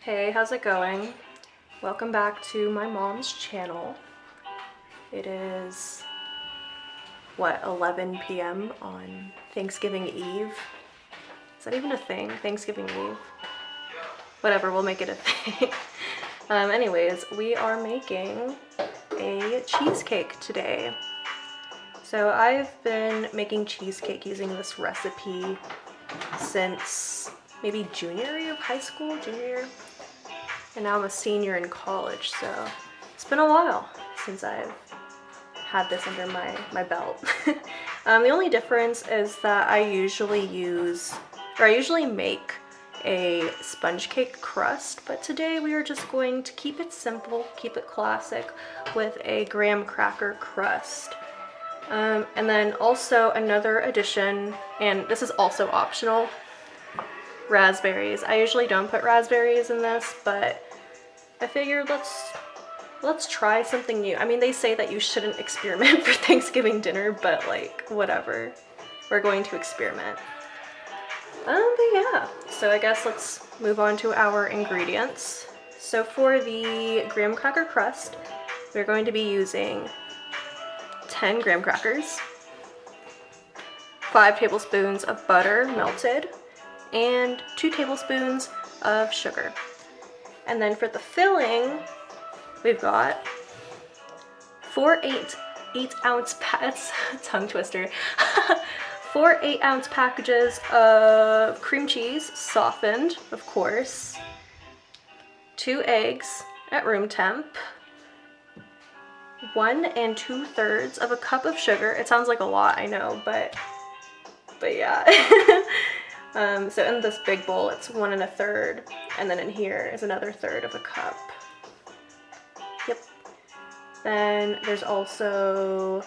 Hey, how's it going? Welcome back to my mom's channel. It is, what, 11 p.m. on Thanksgiving Eve? Is that even a thing? Thanksgiving Eve? Whatever, we'll make it a thing. Anyways, we are making a cheesecake today. So I've been making cheesecake using this recipe since maybe junior year of high school, and now I'm a senior in college, so it's been a while since I've had this under my belt. The only difference is that I usually make a sponge cake crust, but today we are just going to keep it simple, keep it classic with a graham cracker crust. And then also another addition, and this is also optional, raspberries. I usually don't put raspberries in this, but I figured let's try something new. I mean, they say that you shouldn't experiment for Thanksgiving dinner, but like, whatever. We're going to experiment. But yeah, so I guess let's move on to our ingredients. So for the graham cracker crust, we're going to be using 10 graham crackers, 5 tablespoons of butter melted, and 2 tablespoons of sugar. And then for the filling, we've got 4 8-ounce tongue twister. 4 8-ounce packages of cream cheese, softened, of course, 2 eggs at room temp, 1 2/3 of a cup of sugar. It sounds like a lot, I know, but yeah. So in this big bowl, it's 1 1/3, and then in here is another 1/3 of a cup. Yep. Then there's also,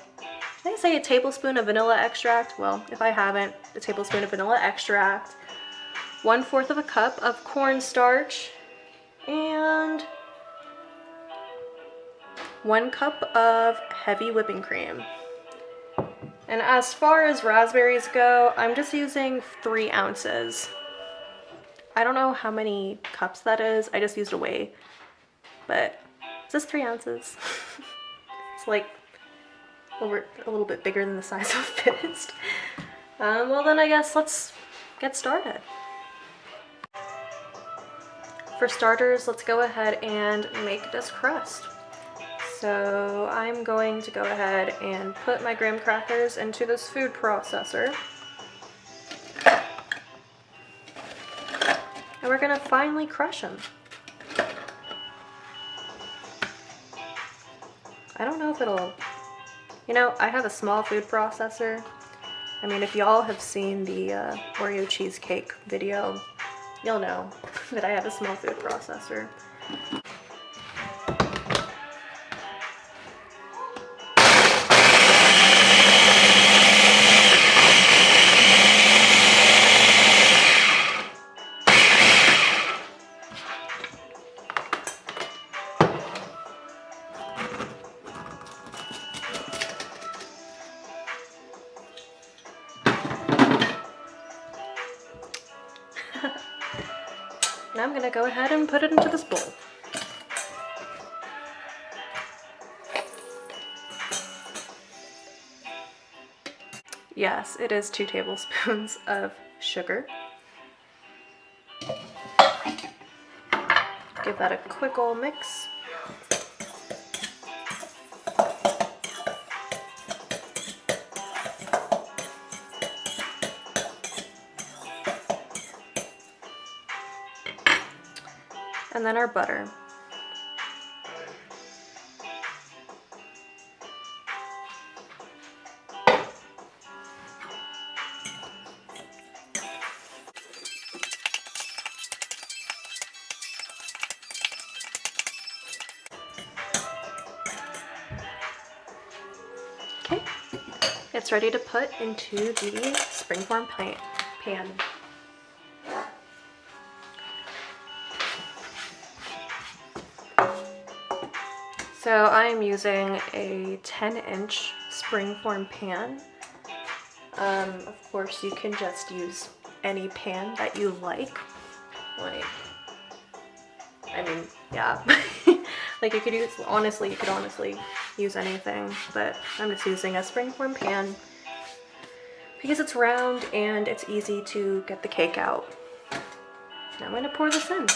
did I say a tablespoon of vanilla extract? Well, if I haven't, a tablespoon of vanilla extract, 1/4 of a cup of cornstarch, and 1 cup of heavy whipping cream. And as far as raspberries go, I'm just using 3 ounces. I don't know how many cups that is. I just used a weigh. But is this 3 ounces? It's like a little bit bigger than the size of a fist. Well then I guess let's get started. For starters, let's go ahead and make this crust. So I'm going to go ahead and put my graham crackers into this food processor. And we're gonna finely crush them. I don't know if it'll, I have a small food processor. I mean, if y'all have seen the Oreo cheesecake video, you'll know that I have a small food processor. Now I'm gonna go ahead and put it into this bowl. Yes, it is 2 tablespoons of sugar. Give that a quick old mix. And then our butter. Okay, it's ready to put into the springform pan. So I'm using a 10-inch springform pan. Of course, you can just use any pan that you like I mean, yeah. Like you could use, honestly, you could honestly use anything, but I'm just using a springform pan because it's round and it's easy to get the cake out. Now I'm gonna pour this in.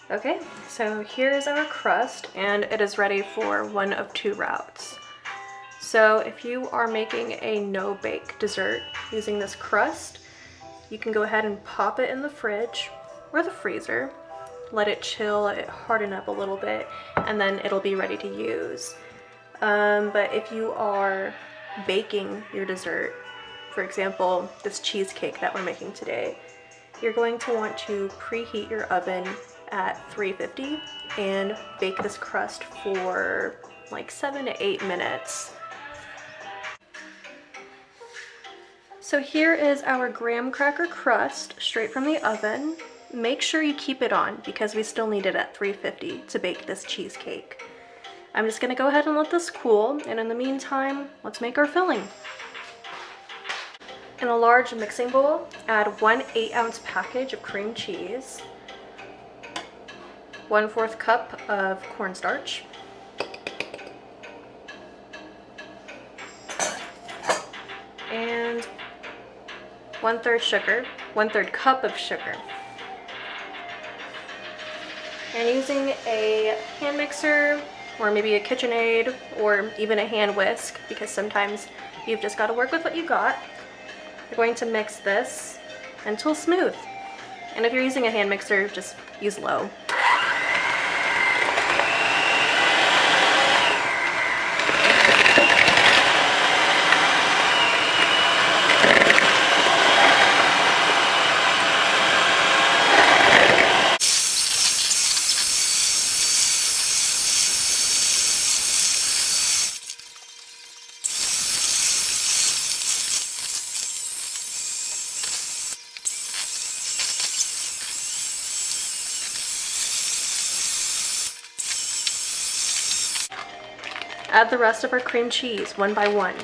Okay, so here's our crust and it is ready for one of two routes. So if you are making a no-bake dessert using this crust, you can go ahead and pop it in the fridge or the freezer, let it chill, it harden up a little bit, and then it'll be ready to use. But if you are baking your dessert, for example, this cheesecake that we're making today, you're going to want to preheat your oven at 350 and bake this crust for like 7 to 8 minutes. So here is our graham cracker crust straight from the oven. Make sure you keep it on because we still need it at 350 to bake this cheesecake. I'm just gonna go ahead and let this cool, and in the meantime, let's make our filling. In a large mixing bowl, add 1 8-ounce package of cream cheese, 1/4 cup of cornstarch, and 1/3 sugar, 1/3 cup of sugar. And using a hand mixer or maybe a KitchenAid or even a hand whisk, because sometimes you've just got to work with what you got, you're going to mix this until smooth. And if you're using a hand mixer, just use low. Add the rest of our cream cheese one by one.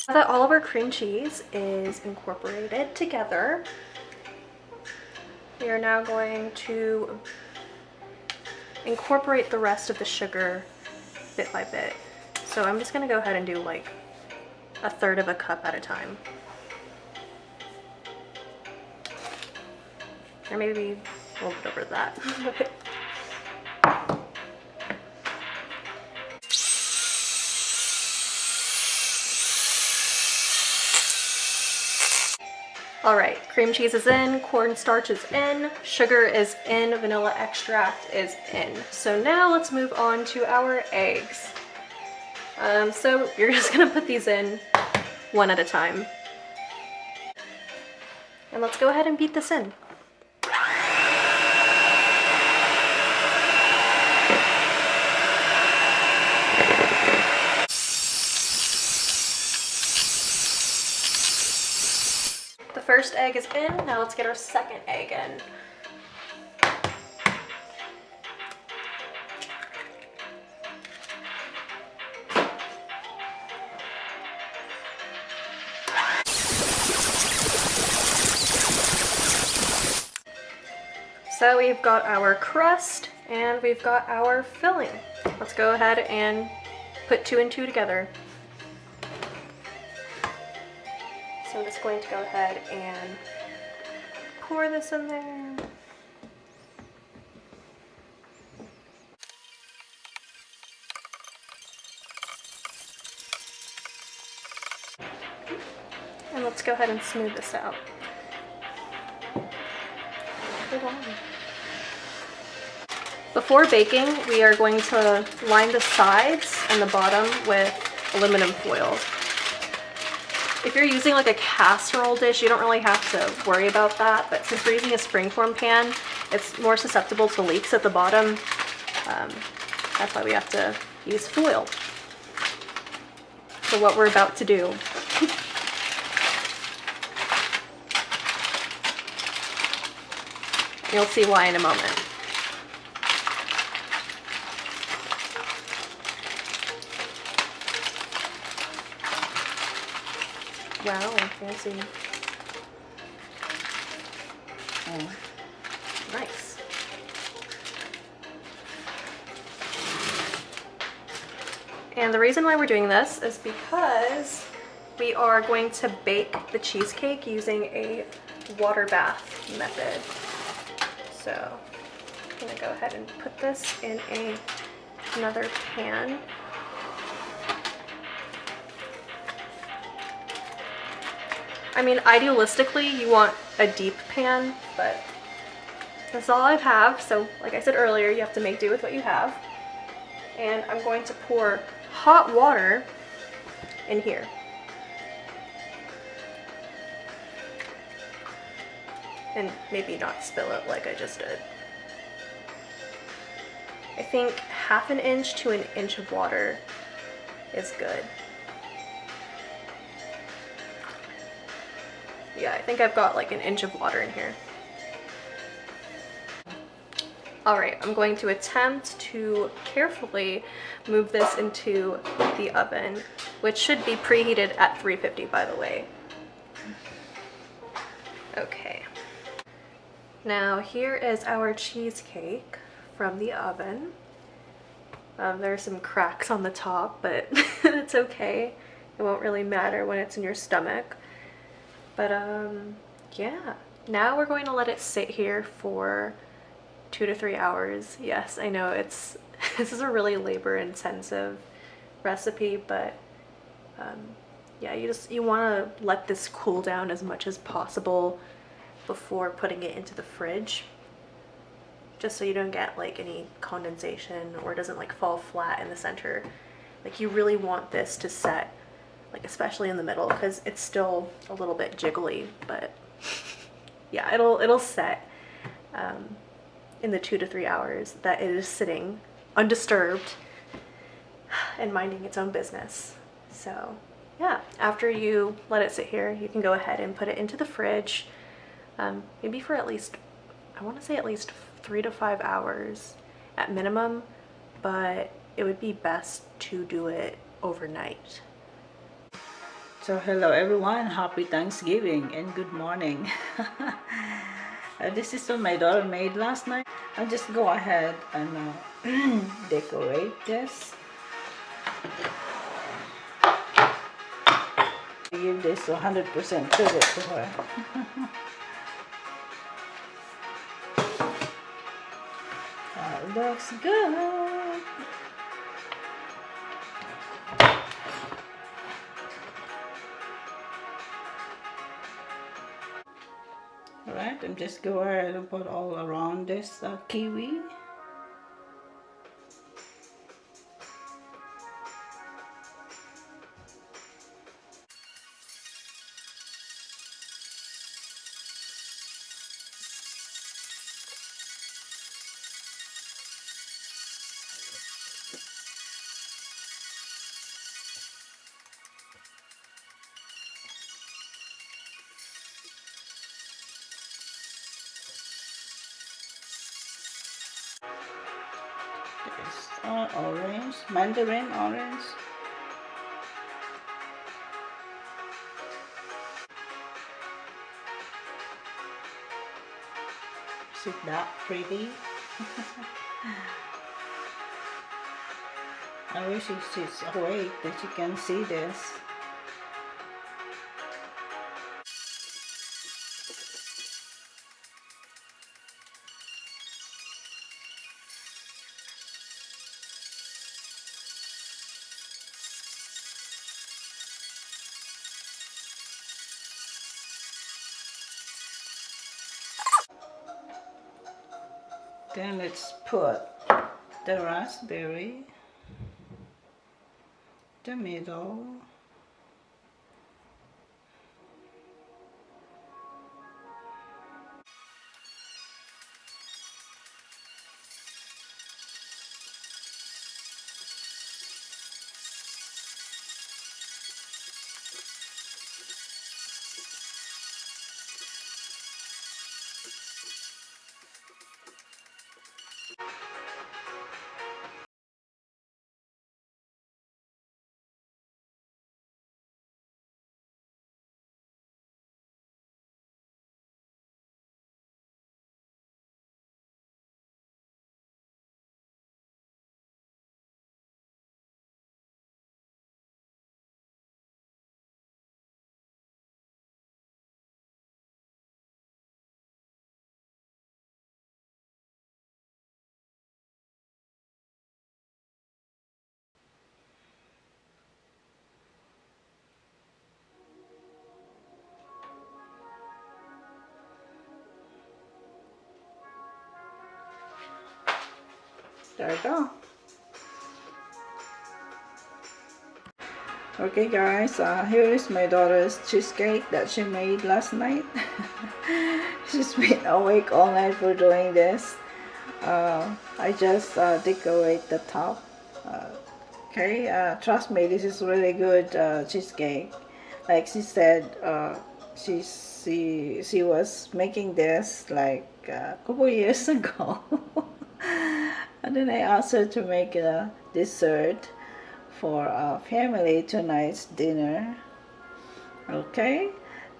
Now that all of our cream cheese is incorporated together, we are now going to incorporate the rest of the sugar bit by bit. So I'm just gonna go ahead and do like 1/3 cup at a time. Or maybe a little bit over that. Alright, cream cheese is in, cornstarch is in, sugar is in, vanilla extract is in. So now let's move on to our eggs. So you're just gonna put these in one at a time. And let's go ahead and beat this in. The first egg is in, now let's get our second egg in. So we've got our crust and we've got our filling. Let's go ahead and put 2 and 2 together. So I'm just going to go ahead and pour this in there. And let's go ahead and smooth this out. Put it on. Before baking, we are going to line the sides and the bottom with aluminum foil. If you're using like a casserole dish, you don't really have to worry about that, but since we're using a springform pan, it's more susceptible to leaks at the bottom. That's why we have to use foil for what we're about to do. You'll see why in a moment. Wow, fancy. Oh, nice. And the reason why we're doing this is because we are going to bake the cheesecake using a water bath method. So I'm gonna go ahead and put this in another pan. I mean, idealistically, you want a deep pan, but that's all I have. So like I said earlier, you have to make do with what you have. And I'm going to pour hot water in here. And maybe not spill it like I just did. I think 1/2 inch to 1 inch of water is good. Yeah, I think I've got like 1 inch of water in here. All right, I'm going to attempt to carefully move this into the oven, which should be preheated at 350, by the way. Okay. Now here is our cheesecake from the oven. There are some cracks on the top, but it's okay. It won't really matter when it's in your stomach. But yeah, now we're going to let it sit here for 2 to 3 hours. Yes, I know this is a really labor-intensive recipe, but yeah, you want to let this cool down as much as possible before putting it into the fridge, just so you don't get like any condensation or it doesn't like fall flat in the center. Like you really want this to set, like especially in the middle, because it's still a little bit jiggly, but yeah, it'll set in the 2 to 3 hours that it is sitting undisturbed and minding its own business. So yeah, after you let it sit here, you can go ahead and put it into the fridge, maybe for at least, I want to say at least 3 to 5 hours at minimum, but it would be best to do it overnight. So hello everyone, happy Thanksgiving and good morning. This is what my daughter made last night. I'll just go ahead and decorate this. I give this 100% credit to her. That looks good. Alright, I'm just go ahead and put all around this kiwi. Orange, mandarin orange. Is it that pretty? I wish she's awake that you can see this. Then let's put the raspberry, the middle, there we go. Okay guys, here is my daughter's cheesecake that she made last night. She's been awake all night for doing this. I just decorate the top. Okay, trust me, this is really good cheesecake. Like she said, she was making this like a couple years ago. And then I asked her to make a dessert for our family tonight's dinner. Okay,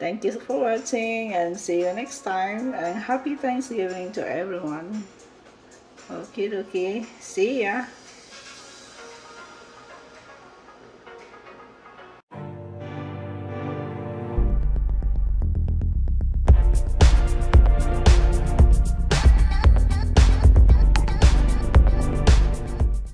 thank you for watching and see you next time, and happy Thanksgiving to everyone. Okay, see ya.